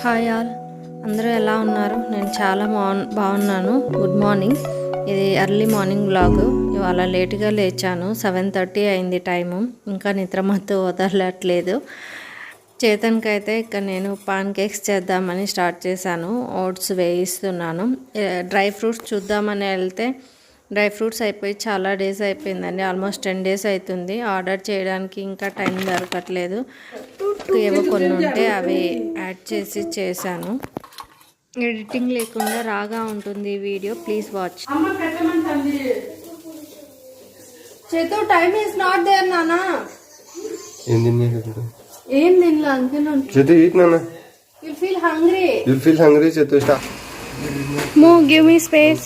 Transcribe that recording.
Hi all, అందరూ ఎలా ఉన్నారు? నేను చాలా బాగున్నాను. Good morning. ఇది ఎర్లీ మార్నింగ్ వ్లాగ్. ఇవాళ లేట్గా లేచాను. 7:30 అయింది టైము. ఇంకా నిద్రమత్తు వదలట్లేదు. చేతన్కి అయితే ఇక్కడ నేను పాన్ కేక్స్ చేద్దామని స్టార్ట్ చేశాను. ఓట్స్ వేయిస్తున్నాను. డ్రై ఫ్రూట్స్ చూద్దామని వెళ్తే డ్రై ఫ్రూట్స్ అయిపోయి చాలా డేస్ అయిపోయిందండి. ఆల్మోస్ట్ 10 days అవుతుంది. ఆర్డర్ చేయడానికి ఇంకా టైం దొరకట్లేదు. ఏవో కొన్ని ఉంటే అవి యాడ్ చేసి చేశాను. ఎడిటింగ్ లేకుండా రాగా ఉంటుంది ఈ వీడియో. Please watch. చేతు టైమ్ ఇస్ నాట్ దేర్ నానా. ఏం తినలా అందుకని చేతు ఈట్ నానా. You feel hungry. Mo, give me space.